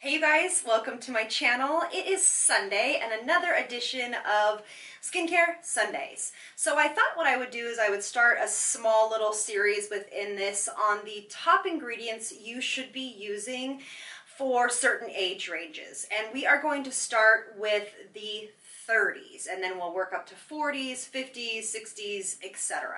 Hey you guys, welcome to my channel. It is Sunday and another edition of Skincare Sundays. So I thought what I would do is I would start a small little series within this on the top ingredients you should be using for certain age ranges. And we are going to start with the 30s and then we'll work up to 40s, 50s, 60s, etc.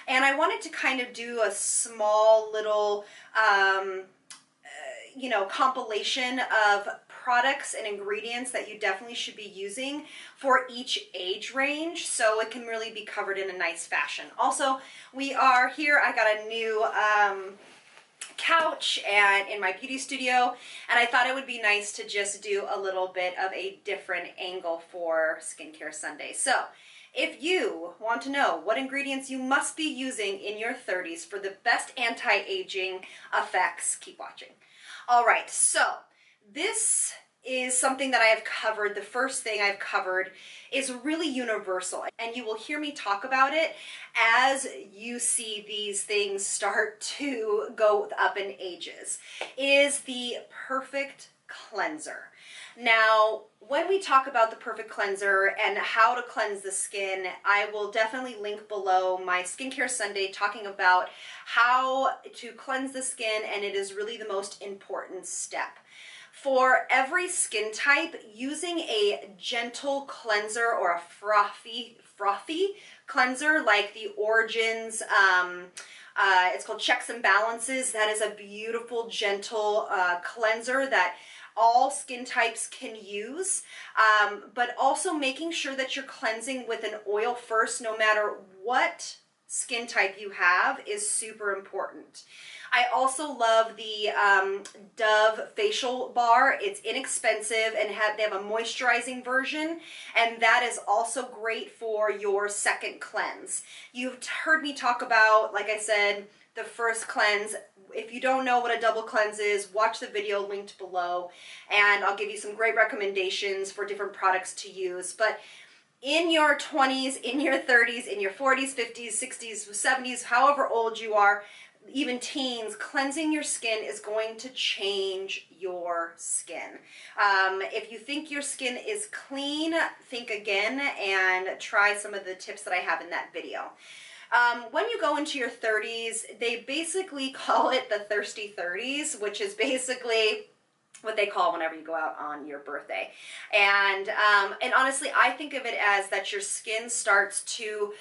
And I wanted to kind of do a small little compilation of products and ingredients that you definitely should be using for each age range so it can really be covered in a nice fashion. Also, we are here, I got a new couch and in my beauty studio, and I thought it would be nice to just do a little bit of a different angle for Skincare Sunday. So if you want to know what ingredients you must be using in your 30s for the best anti-aging effects, keep watching. All right, so this is something that I have covered. The first thing I've covered is really universal, and you will hear me talk about it as you see these things start to go up in ages, is the Perfect Cleanser. Now, when we talk about the Perfect Cleanser and how to cleanse the skin, I will definitely link below my Skincare Sunday talking about how to cleanse the skin, and it is really the most important step. For every skin type, using a gentle cleanser or a frothy cleanser like the Origins, it's called Checks and Balances. That is a beautiful, gentle cleanser that all skin types can use, but also making sure that you're cleansing with an oil first, no matter what skin type you have, is super important. I also love the Dove facial bar. It's inexpensive and they have a moisturizing version, and that is also great for your second cleanse. You've heard me talk about, like I said, the first cleanse. If you don't know what a double cleanse is, watch the video linked below, and I'll give you some great recommendations for different products to use. But in your 20s, in your 30s, in your 40s, 50s, 60s, 70s, however old you are, even teens, cleansing your skin is going to change your skin. If you think your skin is clean, think again and try some of the tips that I have in that video. When you go into your 30s, they basically call it the thirsty 30s, which is basically what they call whenever you go out on your birthday. And honestly, I think of it as that your skin starts to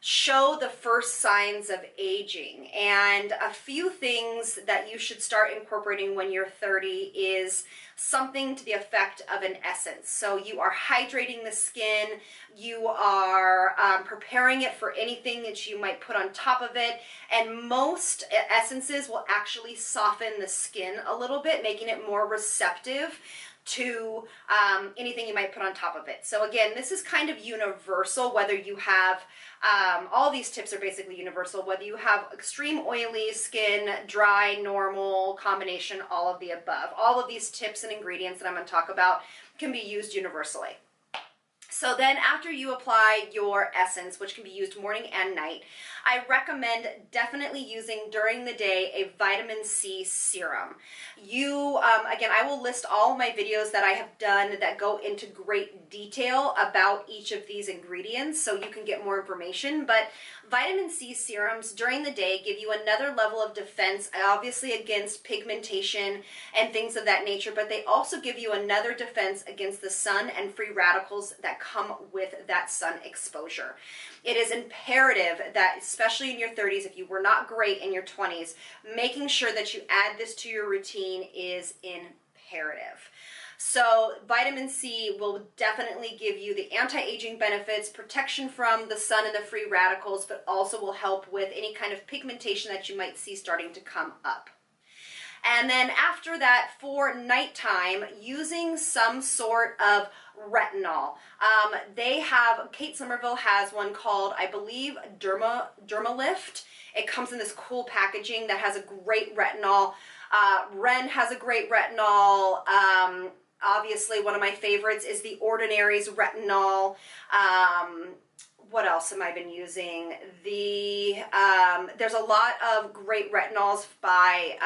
show the first signs of aging. And a few things that you should start incorporating when you're 30 is something to the effect of an essence. So you are hydrating the skin, you are preparing it for anything that you might put on top of it, and most essences will actually soften the skin a little bit, making it more receptive to anything you might put on top of it. So again, this is kind of universal, whether you have, all these tips are basically universal, whether you have extreme oily skin, dry, normal, combination, all of the above. All of these tips and ingredients that I'm going to talk about can be used universally. So then after you apply your essence, which can be used morning and night, I recommend definitely using during the day a vitamin C serum. Again, I will list all of my videos that I have done that go into great detail about each of these ingredients so you can get more information, but vitamin C serums during the day give you another level of defense, obviously against pigmentation and things of that nature, but they also give you another defense against the sun and free radicals that come with that sun exposure. It is imperative that, especially in your 30s, if you were not great in your 20s, making sure that you add this to your routine is imperative. So vitamin C will definitely give you the anti-aging benefits, protection from the sun and the free radicals, but also will help with any kind of pigmentation that you might see starting to come up. And then after that, for nighttime, using some sort of retinol. Kate Somerville has one called, I believe, Dermalift. It comes in this cool packaging that has a great retinol. Ren has a great retinol. Obviously, one of my favorites is the Ordinary's retinol. What else have I been using? There's a lot of great retinols by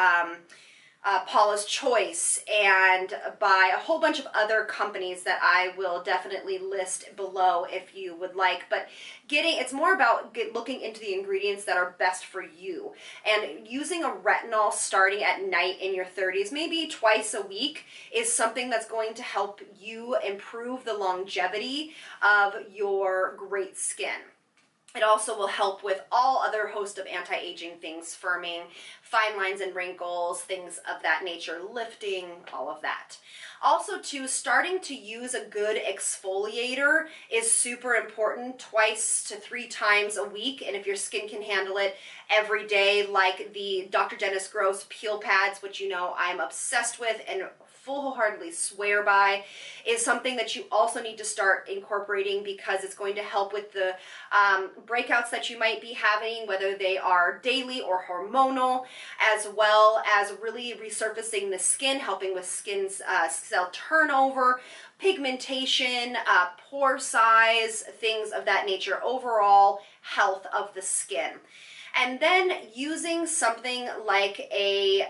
Paula's Choice, and by a whole bunch of other companies that I will definitely list below if you would like. But it's more about looking into the ingredients that are best for you. And using a retinol starting at night in your 30s, maybe twice a week, is something that's going to help you improve the longevity of your great skin. It also will help with all other host of anti-aging things, firming, fine lines and wrinkles, things of that nature, lifting, all of that. Also too, starting to use a good exfoliator is super important, 2 to 3 times a week. And if your skin can handle it, every day, like the Dr. Dennis Gross peel pads, which you know I'm obsessed with and full-wholeheartedly swear by, is something that you also need to start incorporating, because it's going to help with the breakouts that you might be having, whether they are daily or hormonal, as well as really resurfacing the skin, helping with skin's cell turnover, pigmentation, pore size, things of that nature, overall health of the skin. And then using something like a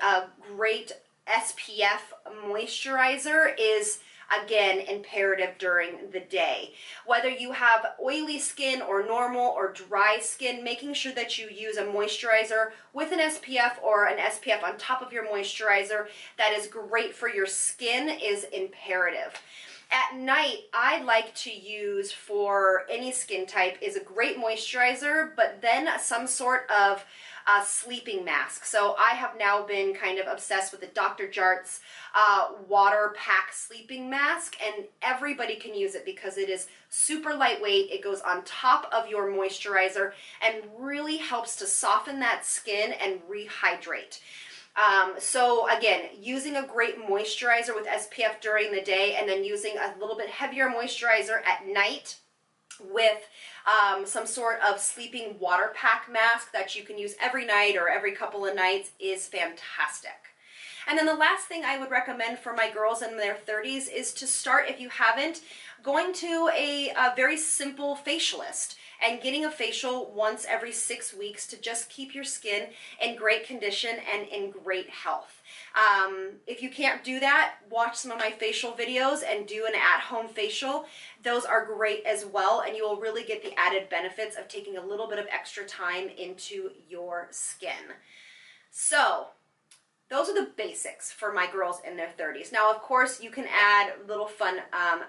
great SPF moisturizer is, again, imperative during the day. Whether you have oily skin or normal or dry skin, making sure that you use a moisturizer with an SPF or an SPF on top of your moisturizer that is great for your skin is imperative. At night, I like to use, for any skin type, is a great moisturizer, but then some sort of sleeping mask. So I have now been kind of obsessed with the Dr. Jart's water pack sleeping mask, and everybody can use it because it is super lightweight. It goes on top of your moisturizer and really helps to soften that skin and rehydrate. So again, using a great moisturizer with SPF during the day, and then using a little bit heavier moisturizer at night with some sort of sleeping water pack mask that you can use every night or every couple of nights is fantastic. And then the last thing I would recommend for my girls in their 30s is to start, if you haven't, going to a very simple facialist and getting a facial once every 6 weeks to just keep your skin in great condition and in great health. If you can't do that, watch some of my facial videos and do an at-home facial. Those are great as well, and you will really get the added benefits of taking a little bit of extra time into your skin. So those are the basics for my girls in their 30s. Now, of course, you can add little fun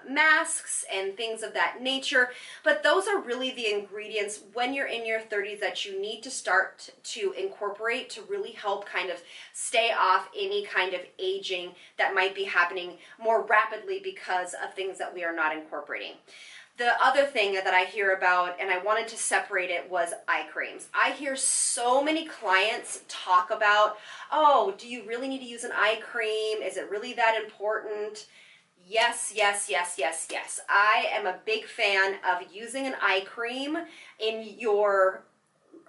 masks and things of that nature, but those are really the ingredients when you're in your 30s that you need to start to incorporate to really help kind of stay off any kind of aging that might be happening more rapidly because of things that we are not incorporating. The other thing that I hear about, and I wanted to separate it, was eye creams. I hear so many clients talk about, oh, do you really need to use an eye cream? Is it really that important? Yes, yes, yes, yes, yes. I am a big fan of using an eye cream in your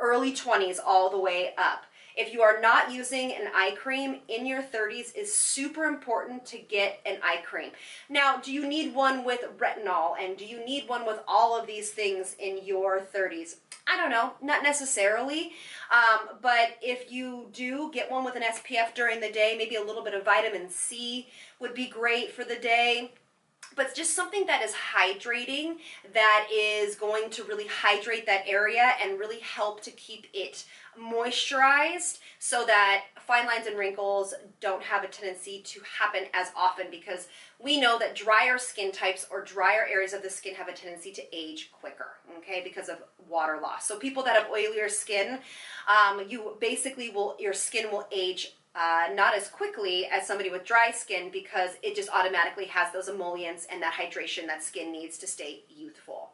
early 20s all the way up. If you are not using an eye cream in your 30s, is super important to get an eye cream. Now, do you need one with retinol, and do you need one with all of these things in your 30s? I don't know, not necessarily, but if you do, get one with an SPF during the day. Maybe a little bit of vitamin C would be great for the day. But just something that is hydrating, that is going to really hydrate that area and really help to keep it moisturized so that fine lines and wrinkles don't have a tendency to happen as often, because we know that drier skin types or drier areas of the skin have a tendency to age quicker, okay, because of water loss. So people that have oilier skin, your skin will age not as quickly as somebody with dry skin, because it just automatically has those emollients and that hydration that skin needs to stay youthful.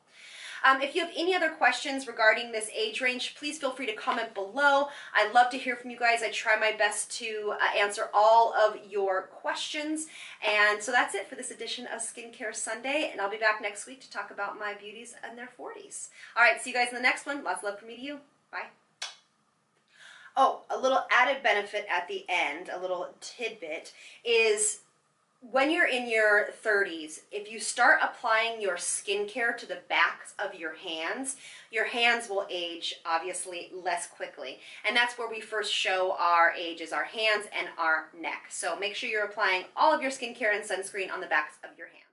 If you have any other questions regarding this age range, please feel free to comment below. I love to hear from you guys. I try my best to answer all of your questions. And so that's it for this edition of Skincare Sunday, and I'll be back next week to talk about my beauties in their 40s. All right, see you guys in the next one. Lots of love from me to you. Bye. Oh, a little added benefit at the end, a little tidbit, is when you're in your 30s, if you start applying your skincare to the backs of your hands will age obviously less quickly. And that's where we first show our age, is our hands and our neck. So make sure you're applying all of your skincare and sunscreen on the backs of your hands.